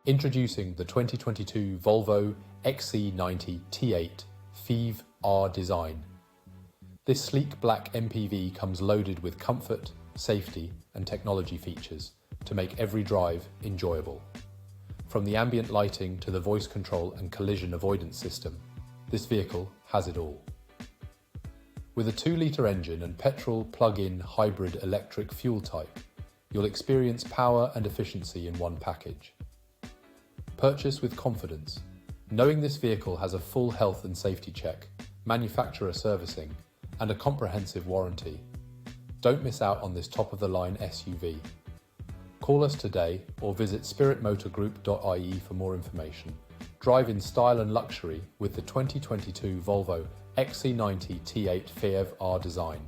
Introducing the 2022 Volvo Xc90 T8 Phev R design. This sleek black MPV comes loaded with comfort, safety and technology features to make every drive enjoyable. From the ambient lighting to the voice control and collision avoidance system, this vehicle has it all. With a 2-litre engine and petrol plug-in hybrid electric fuel type, you'll experience power and efficiency in one package. Purchase with confidence, knowing this vehicle has a full health and safety check, manufacturer servicing, and a comprehensive warranty. Don't miss out on this top-of-the-line SUV. Call us today or visit spiritmotorgroup.ie for more information. Drive in style and luxury with the 2022 Volvo Xc90 T8 Phev R design.